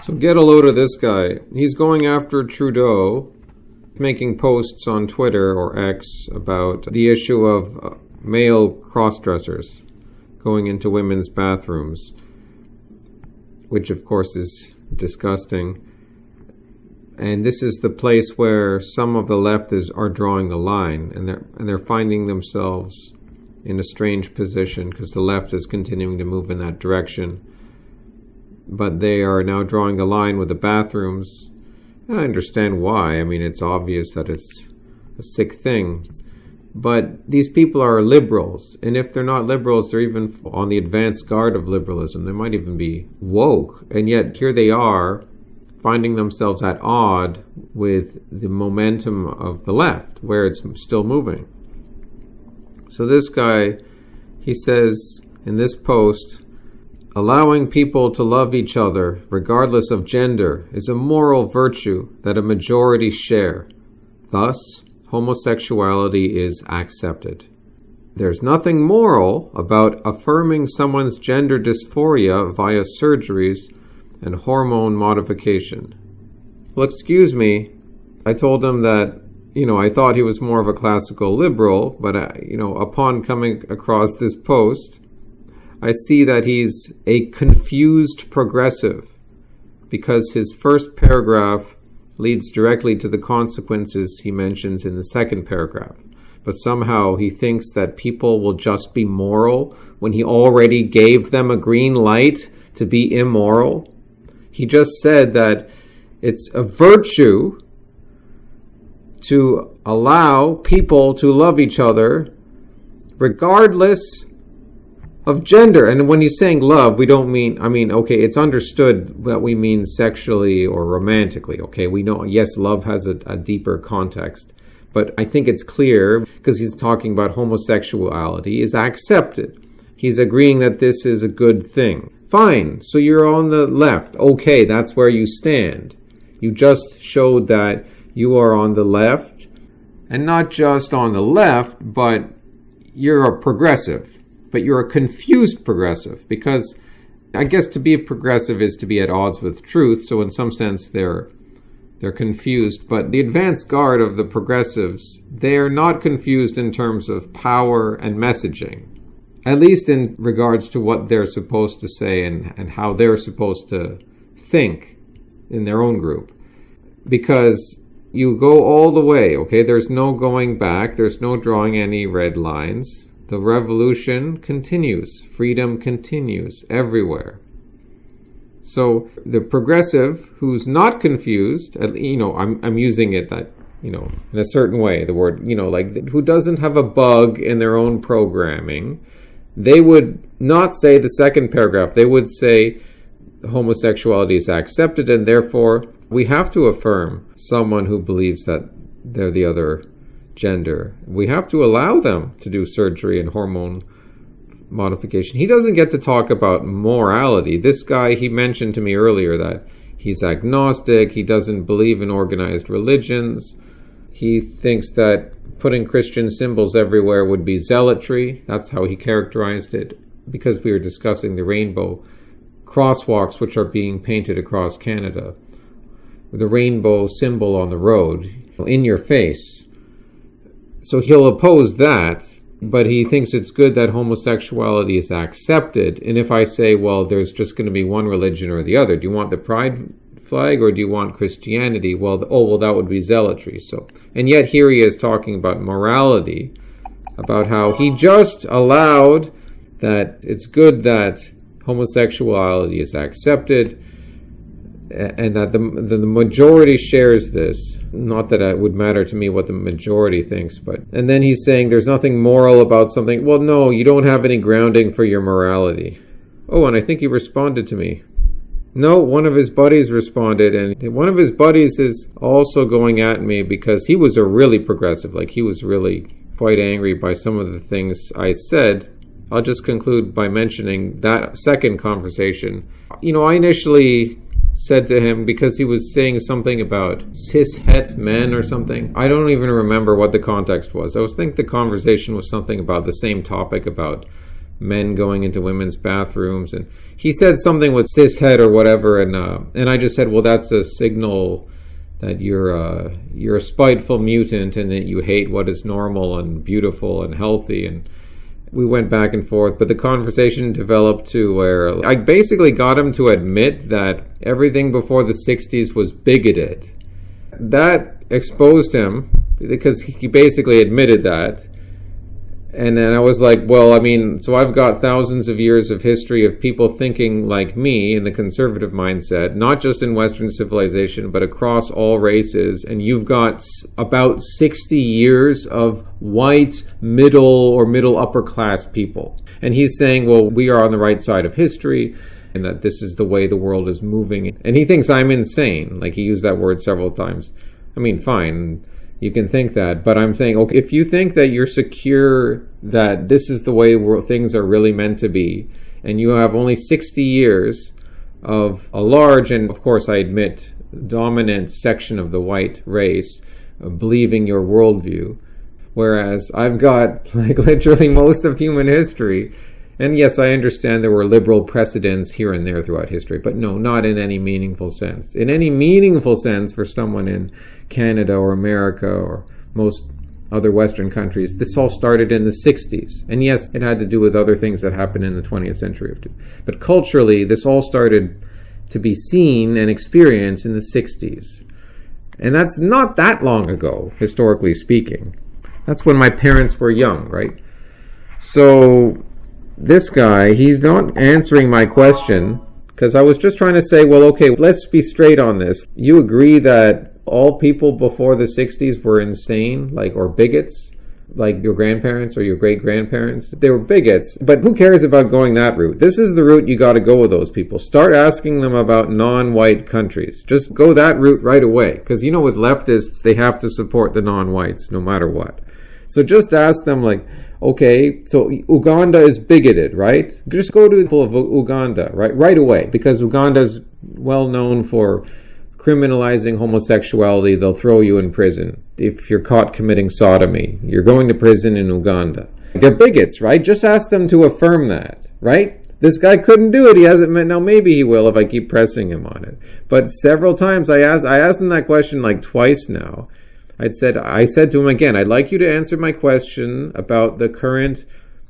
So get a load of this guy. He's going after Trudeau, making posts on Twitter or X about the issue of male cross-dressers going into women's bathrooms, which of course is disgusting. And this is the place where some of the leftists are drawing the line, and they're finding themselves in a strange position because the left is continuing to move in that direction. But they are now drawing the line with the bathrooms. And I understand why. I mean, it's obvious that it's a sick thing. But these people are liberals. And if they're not liberals, they're even on the advanced guard of liberalism. They might even be woke. And yet here they are finding themselves at odd with the momentum of the left, where it's still moving. So this guy, he says in this post, allowing people to love each other, regardless of gender, is a moral virtue that a majority share. Thus, homosexuality is accepted. There's nothing moral about affirming someone's gender dysphoria via surgeries and hormone modification. Well, excuse me, I told him that, I thought he was more of a classical liberal, but, upon coming across this post, I see that he's a confused progressive because his first paragraph leads directly to the consequences he mentions in the second paragraph. But somehow he thinks that people will just be moral when he already gave them a green light to be immoral. He just said that it's a virtue to allow people to love each other regardless of gender. And when he's saying love, we don't mean, okay, it's understood that we mean sexually or romantically, okay? We know, yes, love has a deeper context, but I think it's clear, because he's talking about homosexuality is accepted. He's agreeing that this is a good thing. Fine, so you're on the left. Okay, that's where you stand. You just showed that you are on the left, and not just on the left, but you're a progressive. But you're a confused progressive, because I guess to be a progressive is to be at odds with truth, so in some sense they're confused. But the advanced guard of the progressives, they're not confused in terms of power and messaging, at least in regards to what they're supposed to say and how they're supposed to think in their own group. Because you go all the way, okay? There's no going back, there's no drawing any red lines. The revolution continues. Freedom continues everywhere. So the progressive who's not confused, I'm using it that, in a certain way, the word, like who doesn't have a bug in their own programming, they would not say the second paragraph. They would say homosexuality is accepted, and therefore we have to affirm someone who believes that they're the other gender. We have to allow them to do surgery and hormone modification. He doesn't get to talk about morality. This guy, he mentioned to me earlier that he's agnostic. He doesn't believe in organized religions. He thinks that putting Christian symbols everywhere would be zealotry. That's how he characterized it, because we were discussing the rainbow crosswalks which are being painted across Canada. The rainbow symbol on the road, in your face. So he'll oppose that, but he thinks it's good that homosexuality is accepted. And if I say, well, there's just going to be one religion or the other, do you want the pride flag or do you want Christianity? Well, that would be zealotry. So, and yet here he is talking about morality, about how he just allowed that it's good that homosexuality is accepted, and that the majority shares this. Not that it would matter to me what the majority thinks, but... And then he's saying there's nothing moral about something. Well, no, you don't have any grounding for your morality. Oh, and I think he responded to me. No, one of his buddies responded, and one of his buddies is also going at me because he was a really progressive. Like, he was really quite angry by some of the things I said. I'll just conclude by mentioning that second conversation. I initially said to him, because he was saying something about cis-het men or something. I don't even remember what the context was. I think the conversation was something about the same topic, about men going into women's bathrooms. And he said something with cishet or whatever, and I just said, well, that's a signal that you're a spiteful mutant and that you hate what is normal and beautiful and healthy. And we went back and forth, but the conversation developed to where I basically got him to admit that everything before the 60s was bigoted. That exposed him, because he basically admitted that. And then I was like, well, I mean, so I've got thousands of years of history of people thinking like me in the conservative mindset, not just in Western civilization, but across all races. And you've got about 60 years of white, middle or middle upper class people. And he's saying, well, we are on the right side of history and that this is the way the world is moving. And he thinks I'm insane. Like, he used that word several times. I mean, fine. You can think that, but I'm saying, okay, if you think that you're secure that this is the way things are really meant to be, and you have only 60 years of a large, and of course I admit, dominant section of the white race believing your worldview, whereas I've got like literally most of human history. And yes, I understand there were liberal precedents here and there throughout history, but no, not in any meaningful sense. In any meaningful sense for someone in Canada or America or most other Western countries, this all started in the 60s. And yes, it had to do with other things that happened in the 20th century. But culturally, this all started to be seen and experienced in the 60s. And that's not that long ago, historically speaking. That's when my parents were young, right? So this guy, he's not answering my question, because I was just trying to say, well, okay, let's be straight on this. You agree that all people before the 60s were insane, like, or bigots, like your grandparents or your great-grandparents? They were bigots, but who cares about going that route? This is the route you got to go with those people. Start asking them about non-white countries. Just go that route right away, because, you know, with leftists, they have to support the non-whites no matter what. So just ask them, like, okay, so Uganda is bigoted, right? Just go to the people of Uganda, right away, because Uganda is well known for criminalizing homosexuality. They'll throw you in prison if you're caught committing sodomy. You're going to prison in Uganda. They're bigots, right? Just ask them to affirm that, right? This guy couldn't do it. He hasn't met. Now maybe he will if I keep pressing him on it. But several times I asked him that question like twice now. I said to him again, I'd like you to answer my question about the current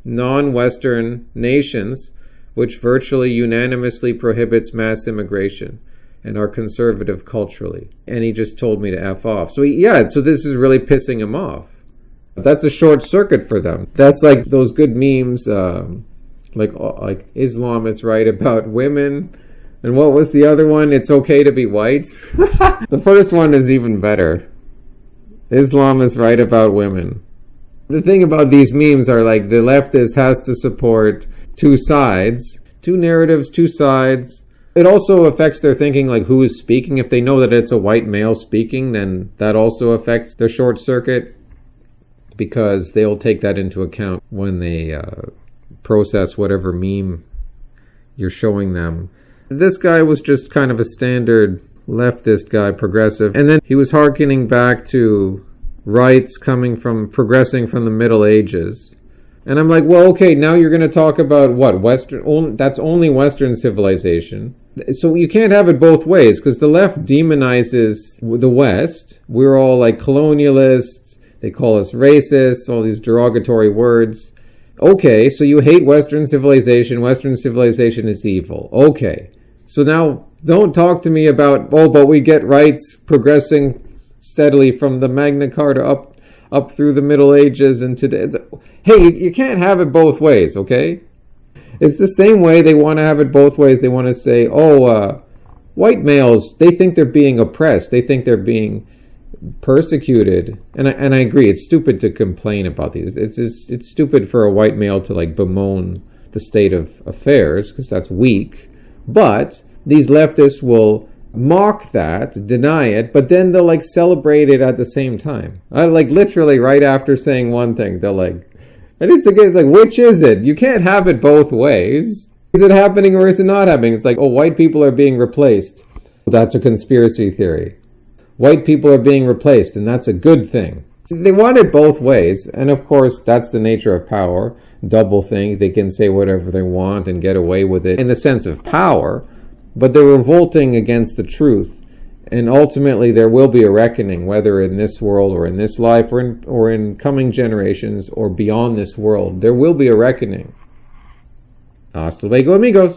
non-Western nations which virtually unanimously prohibits mass immigration and are conservative culturally. And he just told me to F off. So so this is really pissing him off. That's a short circuit for them. That's like those good memes, like Islam is right about women. And what was the other one? It's okay to be white. The first one is even better. Islam is right about women. The thing about these memes are like the leftist has to support two sides, two narratives, two sides. It also affects their thinking, like who is speaking. If they know that it's a white male speaking, then that also affects their short circuit, because they'll take that into account when they process whatever meme you're showing them. This guy was just kind of a standard leftist guy, progressive, and then he was hearkening back to rights progressing from the Middle Ages. And I'm like, well, okay, now you're going to talk about what? That's only Western civilization. So you can't have it both ways, because the left demonizes the West. We're all like colonialists. They call us racists, all these derogatory words. Okay, so you hate Western civilization. Western civilization is evil. Okay. So now don't talk to me about, but we get rights progressing steadily from the Magna Carta up through the Middle Ages and today. Hey, you can't have it both ways, okay? It's the same way they want to have it both ways. They want to say, white males, they think they're being oppressed. They think they're being persecuted. And I agree, it's stupid to complain about these. It's stupid for a white male to like bemoan the state of affairs, because that's weak. But these leftists will mock that, deny it, but then they'll like celebrate it at the same time. Like literally right after saying one thing, they'll like, and it's like, which is it? You can't have it both ways. Is it happening or is it not happening? It's like, white people are being replaced. That's a conspiracy theory. White people are being replaced, and that's a good thing. So they want it both ways, and of course, that's the nature of power. doublethink. They can say whatever they want and get away with it in the sense of power, but they're revolting against the truth. And ultimately there will be a reckoning, whether in this world or in this life or in coming generations or beyond this world. There will be a reckoning. Hasta luego, amigos.